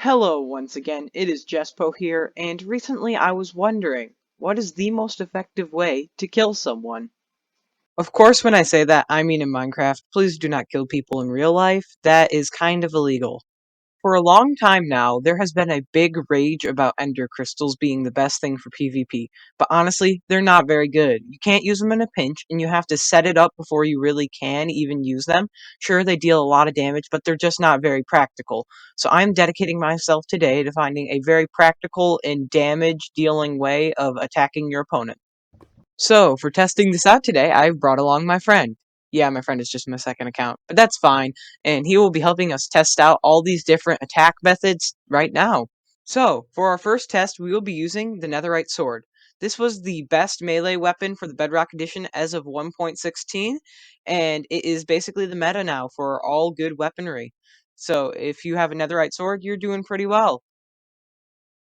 Hello once again, it is Jespo here, and recently I was wondering, what is the most effective way to kill someone? Of course, when I say that, I mean in Minecraft. Please do not kill people in real life. That is kind of illegal. For a long time now, there has been a big rage about ender crystals being the best thing for PvP, but honestly, they're not very good. You can't use them in a pinch, and you have to set it up before you really can even use them. Sure, they deal a lot of damage, but they're just not very practical. So I'm dedicating myself today to finding a very practical and damage dealing way of attacking your opponent. So, for testing this out today, I brought along my friend. Yeah, my friend is just my second account, but that's fine, and he will be helping us test out all these different attack methods right now. So, for our first test, we will be using the Netherite Sword. This was the best melee weapon for the Bedrock Edition as of 1.16, and it is basically the meta now for all good weaponry. So, if you have a Netherite Sword, you're doing pretty well.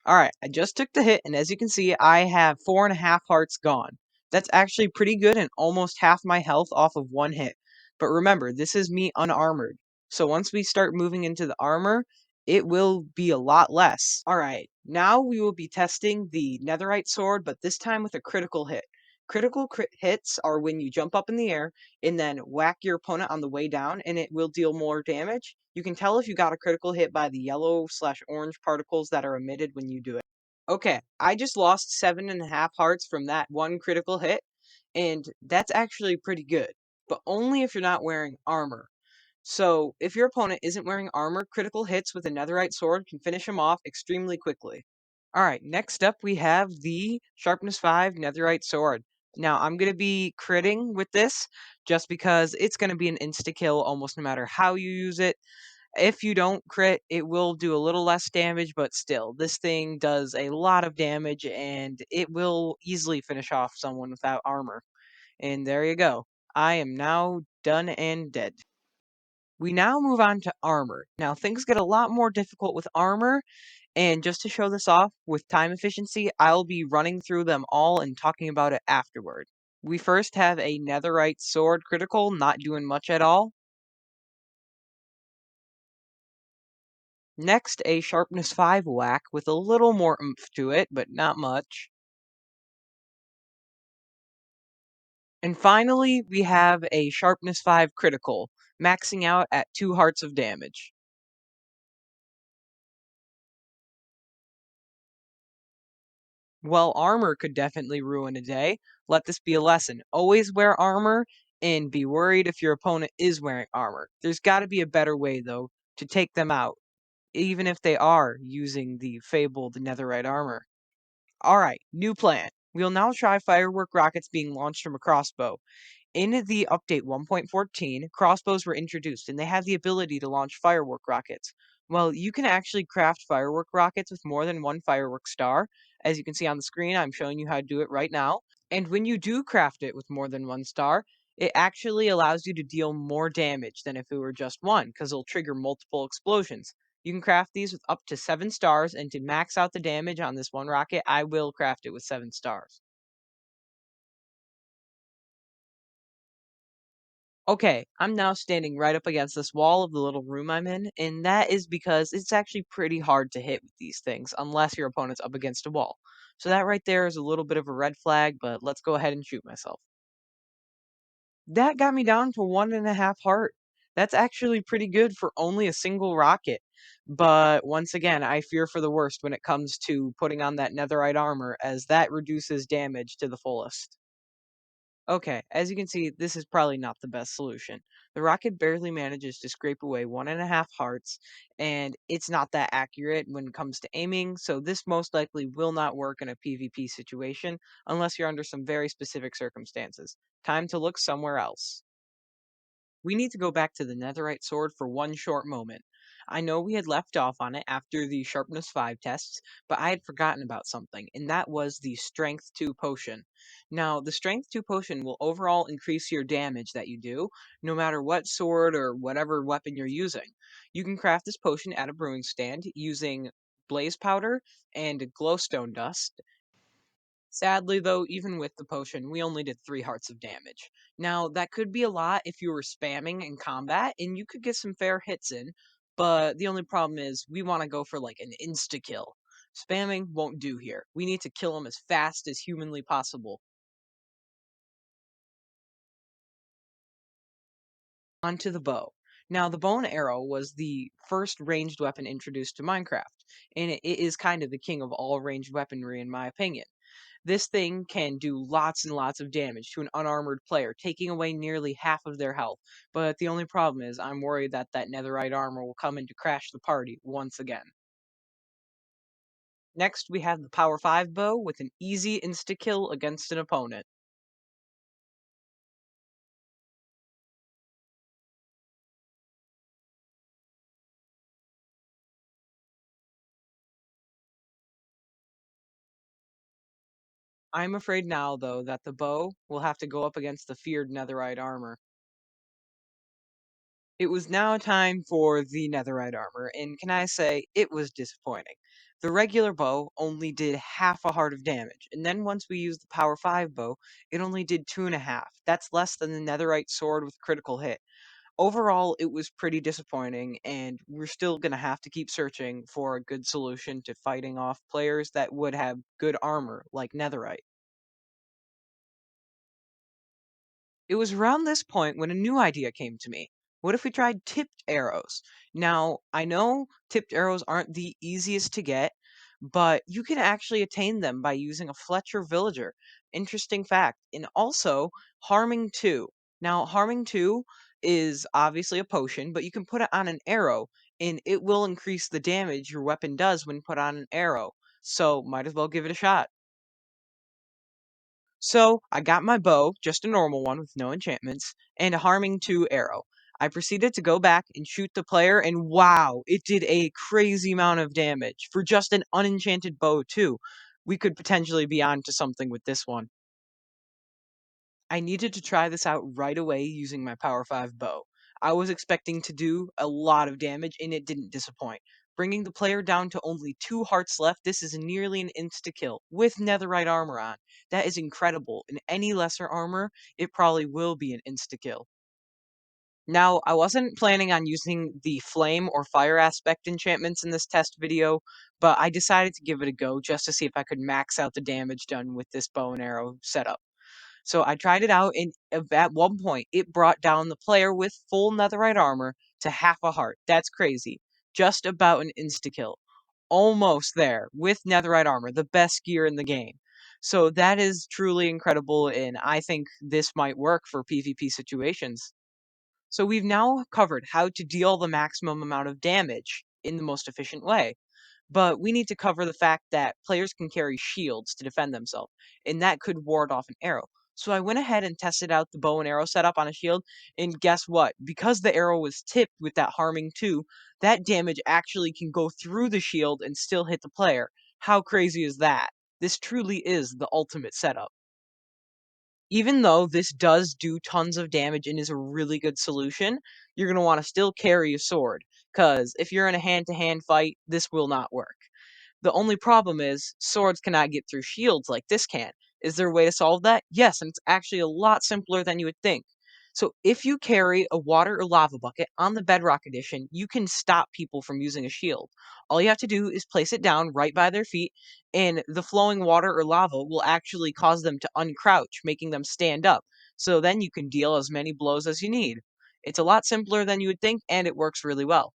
Alright, I just took the hit, and as you can see, I have 4.5 hearts gone. That's actually pretty good and almost half my health off of one hit. But remember, this is me unarmored. So once we start moving into the armor, it will be a lot less. Alright, now we will be testing the Netherite Sword, but this time with a critical hit. Critical hits are when you jump up in the air and then whack your opponent on the way down, and it will deal more damage. You can tell if you got a critical hit by the yellow/orange particles that are emitted when you do it. Okay, I just lost 7.5 hearts from that one critical hit, and that's actually pretty good, but only if you're not wearing armor. So, if your opponent isn't wearing armor, critical hits with a netherite sword can finish him off extremely quickly. Alright, next up we have the Sharpness 5 netherite sword. Now, I'm going to be critting with this just because it's going to be an insta-kill almost no matter how you use it. If you don't crit, it will do a little less damage, but still, this thing does a lot of damage and it will easily finish off someone without armor. And there you go. I am now done and dead. We now move on to armor. Now, things get a lot more difficult with armor, and just to show this off with time efficiency, I'll be running through them all and talking about it afterward. We first have a netherite sword critical, not doing much at all. Next, a sharpness 5 whack with a little more oomph to it, but not much. And finally, we have a sharpness 5 critical, maxing out at 2 hearts of damage. Well, armor could definitely ruin a day. Let this be a lesson. Always wear armor and be worried if your opponent is wearing armor. There's got to be a better way, though, to take them out, even if they are using the fabled netherite armor. Alright, new plan. We'll now try firework rockets being launched from a crossbow. In the update 1.14, crossbows were introduced, and they have the ability to launch firework rockets. Well, you can actually craft firework rockets with more than one firework star. As you can see on the screen, I'm showing you how to do it right now. And when you do craft it with more than one star, it actually allows you to deal more damage than if it were just one, because it'll trigger multiple explosions. You can craft these with up to 7 stars, and to max out the damage on this one rocket, I will craft it with 7 stars. Okay, I'm now standing right up against this wall of the little room I'm in, and that is because it's actually pretty hard to hit with these things unless your opponent's up against a wall. So that right there is a little bit of a red flag, but let's go ahead and shoot myself. That got me down to 1.5 heart. That's actually pretty good for only a single rocket. But once again, I fear for the worst when it comes to putting on that netherite armor, as that reduces damage to the fullest. Okay, as you can see, this is probably not the best solution. The rocket barely manages to scrape away 1.5 hearts, and it's not that accurate when it comes to aiming, so this most likely will not work in a PvP situation unless you're under some very specific circumstances. Time to look somewhere else. We need to go back to the netherite sword for one short moment. I know we had left off on it after the sharpness 5 tests, but I had forgotten about something, and that was the strength 2 potion. Now, the strength 2 potion will overall increase your damage that you do, no matter what sword or whatever weapon you're using. You can craft this potion at a brewing stand using blaze powder and glowstone dust. Sadly, though, even with the potion, we only did 3 hearts of damage. Now, that could be a lot if you were spamming in combat, and you could get some fair hits in, but the only problem is we want to go for like an insta-kill. Spamming won't do here. We need to kill them as fast as humanly possible. Onto the bow. Now, the bow and arrow was the first ranged weapon introduced to Minecraft, and it is kind of the king of all ranged weaponry in my opinion. This thing can do lots and lots of damage to an unarmored player, taking away nearly half of their health. But the only problem is I'm worried that that netherite armor will come in to crash the party once again. Next, we have the Power 5 bow with an easy insta-kill against an opponent. I'm afraid now, though, that the bow will have to go up against the feared netherite armor. It was now time for the netherite armor, and can I say, it was disappointing. The regular bow only did half a heart of damage, and then once we used the Power 5 bow, it only did 2.5. That's less than the netherite sword with critical hit. Overall, it was pretty disappointing, and we're still gonna have to keep searching for a good solution to fighting off players that would have good armor, like netherite. It was around this point when a new idea came to me. What if we tried tipped arrows? Now, I know tipped arrows aren't the easiest to get, but you can actually attain them by using a Fletcher villager. Interesting fact. And also, harming 2. Now, harming 2 is obviously a potion, but you can put it on an arrow, and it will increase the damage your weapon does when put on an arrow. So, might as well give it a shot. So I got my bow, just a normal one with no enchantments, and a harming 2 arrow. I proceeded to go back and shoot the player, and wow, it did a crazy amount of damage for just an unenchanted bow, too. We could potentially be on to something with this one. I needed to try this out right away using my Power 5 bow. I was expecting to do a lot of damage, and it didn't disappoint. Bringing the player down to only 2 hearts left, this is nearly an insta-kill with netherite armor on. That is incredible. In any lesser armor, it probably will be an insta-kill. Now, I wasn't planning on using the flame or fire aspect enchantments in this test video, but I decided to give it a go just to see if I could max out the damage done with this bow and arrow setup. So I tried it out, and at one point, it brought down the player with full netherite armor to half a heart. That's crazy. Just about an insta-kill. Almost there with netherite armor, the best gear in the game. So that is truly incredible, and I think this might work for PvP situations. So we've now covered how to deal the maximum amount of damage in the most efficient way. But we need to cover the fact that players can carry shields to defend themselves, and that could ward off an arrow. So I went ahead and tested out the bow and arrow setup on a shield, and guess what? Because the arrow was tipped with that harming 2, that damage actually can go through the shield and still hit the player. How crazy is that? This truly is the ultimate setup. Even though this does do tons of damage and is a really good solution, you're going to want to still carry a sword, because if you're in a hand-to-hand fight, this will not work. The only problem is swords cannot get through shields like this can. Is there a way to solve that? Yes, and it's actually a lot simpler than you would think. So if you carry a water or lava bucket on the Bedrock edition, you can stop people from using a shield. All you have to do is place it down right by their feet, and the flowing water or lava will actually cause them to uncrouch, making them stand up. So then you can deal as many blows as you need. It's a lot simpler than you would think, and it works really well.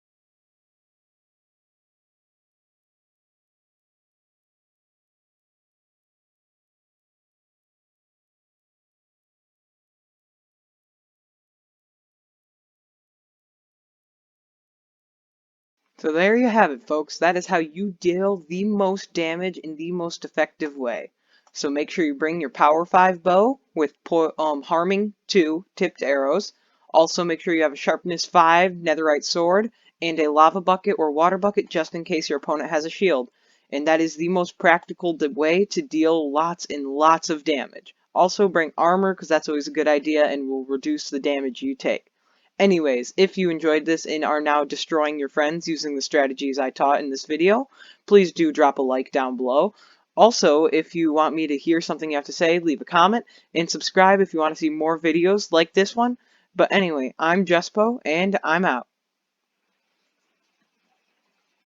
So there you have it, folks. That is how you deal the most damage in the most effective way. So make sure you bring your Power 5 bow with harming 2 tipped arrows. Also make sure you have a Sharpness 5 netherite sword and a lava bucket or water bucket just in case your opponent has a shield. And that is the most practical way to deal lots and lots of damage. Also bring armor because that's always a good idea and will reduce the damage you take. Anyways, if you enjoyed this and are now destroying your friends using the strategies I taught in this video, please do drop a like down below. Also, if you want me to hear something you have to say, leave a comment, and subscribe if you want to see more videos like this one. But anyway, I'm Jespo, and I'm out.